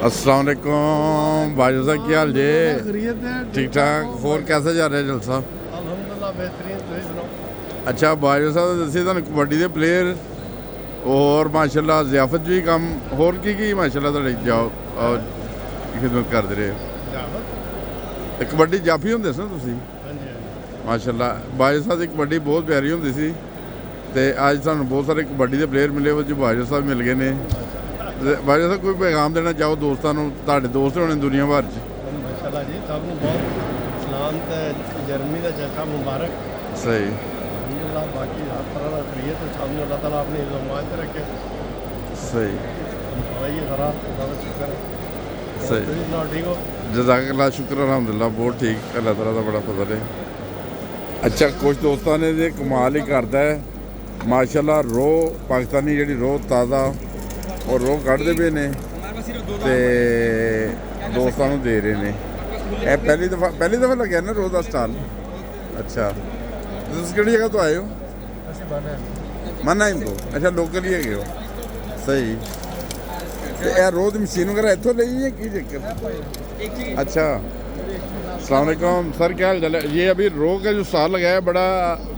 अस्सलाम वालेकुम भाई साहब, क्या हाल जे? ठीक ठाक। होर कैसा जा रहा जलसा? अल्हम्दुलिल्लाह बेहतरीन। तुसीं सुनाओ? अच्छा भाई साहब दसी तुहानू कबड्डी दे प्लेयर और माशाल्लाह ज़ियाफत भी कम होर की माशाल्लाह तुहाडे जाओ खिदमत करदे रहे। ते कबड्डी जाफी हुंदे सी ना तुसीं? माशाल्लाह भाई साहब दी कबड्डी बहुत प्यारी हुंदी सी ते अज सानू बहुत सारे कबड्डी दे प्लेयर मिले जो भाई साहब मिल गए ने। भाई साहब कोई पैगाम देना चाहो दोस्तों को? तुहाडे दोस्त होने दुनिया भर च। माशाल्लाह जी सब नूं बहुत सलाम ते जर्मनी दा जश्न मुबारक। सही अल्हम्दुलिल्लाह बाकी हर तरह दा खैरियत है। सब नूं अल्लाह ताला अपनी इज़्ज़त ते रखे। सही भाई खरा सब शुक्र है। सही तुसीं सुनाओ ठीक हो? जज़ाकल्लाह शुक्र अल्हम्दुलिल्लाह बहुत ठीक। अल्लाह ताला दा बड़ा फजल है। अच्छा कुछ दोस्तों ने ये कमाल ही करता है माशाल्लाह। रो पाकिस्तानी जी रो ताज़ा और रो कढ़ते पे ने ते दोस्तों को दे रहे ने। पहली दफ़ा लगे ना रो का स्टाल? अच्छा तुम कि जगह तो आए हो? मनाइम तो अच्छा लोकल ही है हो। सही तो रो की मशीन वगैरह इतों ली है की चक्कर? अच्छा अस्सलाम वालेकुम सर, क्या हाल चाल है? ये अभी रो का जो स्टाल लगाया बड़ा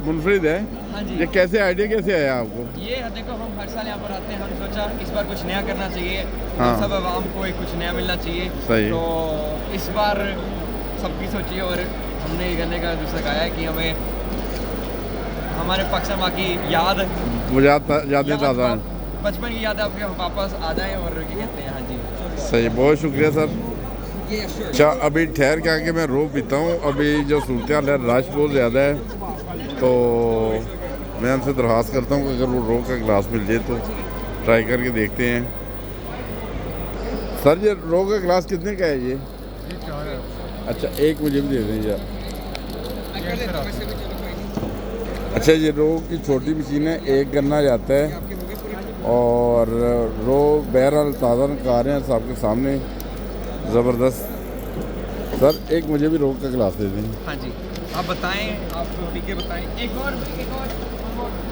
मुनफरिद है। हाँ जी, ये कैसे आइडिया कैसे आया आपको? ये देखो हम हर साल यहाँ पर आते हैं। हम सोचा इस बार कुछ नया करना चाहिए। हाँ। सब आवाम को एक कुछ नया मिलना चाहिए। सही। तो इस बार सबकी सोची और हमने ये करने का दूसरा कहा है कि हमें हमारे पाकिस्तान माँ की यादें ताज़ा हैं। बचपन की याद आपके वापस आ जाए और क्या कहते हैं। हाँ जी सही बहुत शुक्रिया सर। अच्छा अभी ठहर के आके मैं रो पीता हूँ। अभी जो सूरत हाल है रश बहुत ज़्यादा है तो मैं उनसे दरख्वास्त करता हूँ कि अगर वो रो का गिलास मिल जाए तो ट्राई करके देखते हैं। सर ये रो का गिलास कितने का है ये? अच्छा एक मुझे भी दे दें यार। अच्छा ये रो की छोटी मशीन है, एक गन्ना जाता है और रो बहरहाल ताज़ा निकाल रहे हैं सबके सामने। ज़बरदस्त। सर एक मुझे भी रो का गिलास दे दें। हाँ जी आप बताएं, आप पी के बताएं। एक और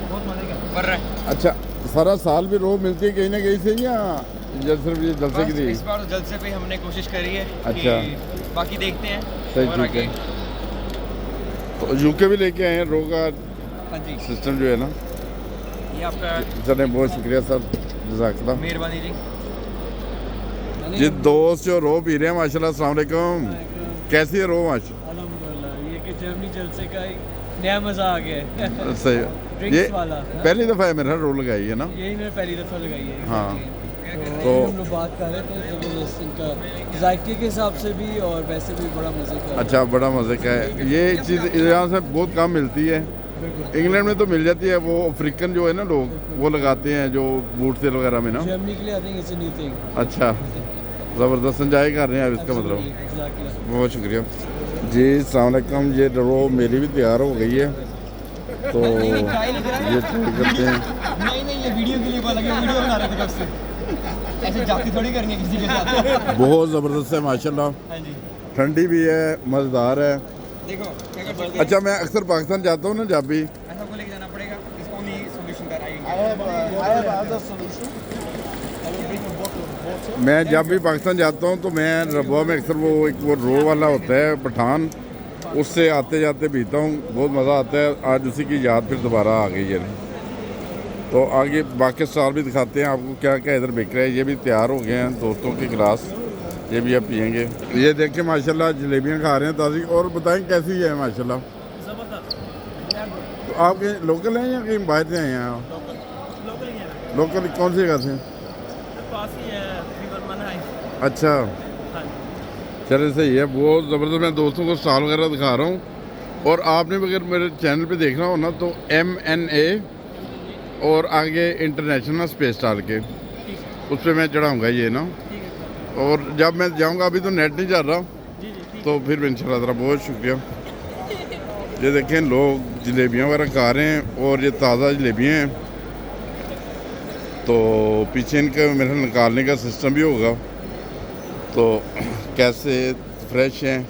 बहुत मज़े का कर रहा है। अच्छा सारा साल भी रो मिलती है कहीं ना कहीं से या सिर्फ ये जलसे की थी? इस बार तो जलसे पे हमने कोशिश करी है। अच्छा कि बाकी देखते हैं। सही और ठीक आगे है। तो यूके भी लेके आए हैं रो का हाँ जी सिस्टम जो है ना। ये आपका चलें बहुत शुक्रिया सर, जज़ाकल्लाह। मेहरबानी जी। जी दोस्त जो रो पी रहे हैं माशाल्लाह। अस्सलाम वालेकुम, कैसी है रो आज? अल्हम्दुलिल्लाह ये कि जर्मनी जलसे का एक नया मज़ा आ गया है। सही। ये ड्रिंक्स वाला पहली दफ़ा है मेरा रो लगाई है ना? यही मैंने पहली दफ़ा लगाई है। हाँ तो हम लोग बात कर रहे थे ज़बरदस्त इनका जायके के हिसाब से भी और वैसे भी बड़ा मज़े का। अच्छा बड़ा मज़े का है। ये चीज़ यहाँ से बहुत कम मिलती है। इंग्लैंड में तो मिल जाती है। वो अफ्रीकन जो है ना लोग वो लगाते हैं जो बूट सेल वगैरह में ना। जर्मनी के लिए I think it's a new thing. अच्छा ज़बरदस्त एंजॉय कर रहे हैं अब इसका मतलब। बहुत शुक्रिया जी। अस्सलाम वालेकुम। ये रो मेरी भी तैयार हो गई है तो ये ट्राई करते हैं। नहीं ये वीडियो के लिए बोला कि वीडियो बना रहे थे कब से। ऐसे जाती थोड़ी करेंगे किसी के साथ। बहुत ज़बरदस्त है माशाल्लाह। हाँ जी ठंडी भी है, मज़ेदार है। देखो क्या कर सकते हैं। अच्छा मैं अक्सर पाकिस्तान जाता हूँ ना जब भी ऐसा को लेके जाना पड़ेगा। इसको नहीं सोल्यूशन कर आएंगे। I have other solution. I will bring a bottle of water. मैं जब भी पाकिस्तान जाता हूँ तो मैं रबुआ में अक्सर वो एक वो रो वाला होता है पठान, उससे आते जाते पीता हूँ। बहुत मज़ा आता है। आज उसी की याद फिर दोबारा आ गई है। तो आगे बाकी स्टाल भी दिखाते हैं आपको क्या क्या इधर बिक रहा है। ये भी तैयार हो गए हैं दोस्तों के गिलास, ये भी आप पियेंगे। ये देखिए माशाल्लाह जलेबियाँ खा रहे हैं ताज़ी। और बताएं कैसी है माशाल्लाह? तो आप कहीं लोकल हैं या कहीं बाहर से आए हैं? लोकल कौन सी जगह से? अच्छा चले सही है। बहुत ज़बरदस्त। मैं दोस्तों को स्टॉल वगैरह दिखा रहा हूँ। और आपने अगर मेरे चैनल पे देखना हो ना तो MNA और आगे इंटरनेशनल स्पेस डाल के उस पर मैं चढ़ाऊँगा ये ना। और जब मैं जाऊँगा अभी तो नेट नहीं चल रहा तो फिर इंशाल्लाह ताला। बहुत शुक्रिया। ये देखें लोग जलेबियाँ वगैरह खा रहे हैं और ये ताज़ा जलेबियाँ हैं तो पीछे इनका मेरा निकालने का सिस्टम भी होगा तो कैसे फ्रेश हैं।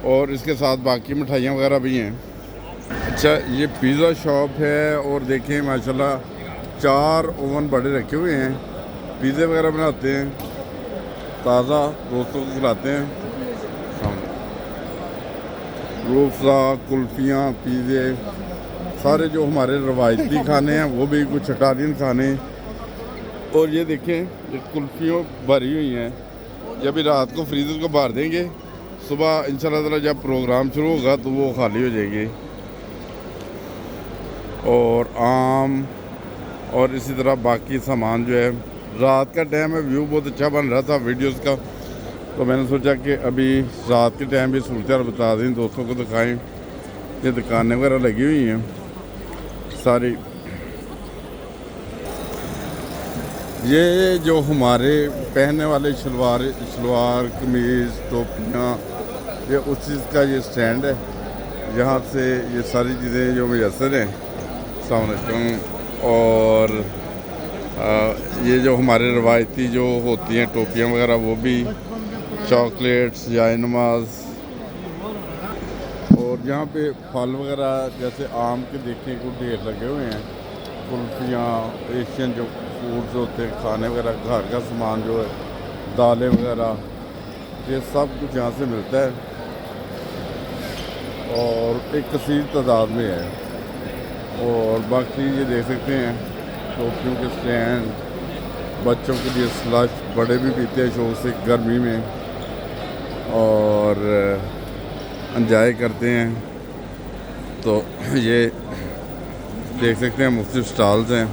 और इसके साथ बाकी मिठाइयाँ वगैरह भी हैं। अच्छा ये पिज़्ज़ा शॉप है और देखें माशाल्लाह 4 ओवन बड़े रखे हुए हैं, पिज़्ज़े वगैरह बनाते हैं। ताज़ा दोस्तों को खिलाते हैं। रूफज़ा, कुल्फ़ियाँ, पिज़्ज़े, सारे जो हमारे रवायती खाने हैं वो भी, कुछ इटालियन खाने। और ये देखें, ये कुल्फ़ियों भरी हुई हैं, ये अभी रात को फ्रीज़र को भर देंगे, सुबह इंशाल्लाह ताला जब प्रोग्राम शुरू होगा तो वो खाली हो जाएगी। और आम और इसी तरह बाकी सामान जो है, रात का टाइम है, व्यू बहुत अच्छा बन रहा था वीडियोस का, तो मैंने सोचा कि अभी रात के टाइम भी सूरत बता दें, दोस्तों को दिखाएं। ये दुकानें वगैरह लगी हुई हैं सारी। ये जो हमारे पहनने वाले शलवार कमीज़, टोपियाँ, ये उस चीज़ का ये स्टैंड है, यहाँ से ये सारी चीज़ें जो मुयसर हैं। अस्सलाम वालेकुम। और ये जो हमारे रवायती जो होती हैं टोपियाँ वगैरह, वो भी, चॉकलेट्स, जाए नमाज। और यहाँ पे फल वगैरह जैसे आम के देखें को ढेर लगे हुए हैं। कुल्फियाँ, एशियन जो फूड्स होते हैं, खाने वगैरह, घर का सामान जो है, दालें वगैरह, ये सब कुछ यहाँ से मिलता है और एक कसीर तादाद में है। और बाकी ये देख सकते हैं टोपियों के स्टैंड, बच्चों के लिए स्लश, बड़े भी पीते हैं शौक से गर्मी में और एंजॉय करते हैं। तो ये देख सकते हैं मुख्तलिफ स्टॉल्स हैं।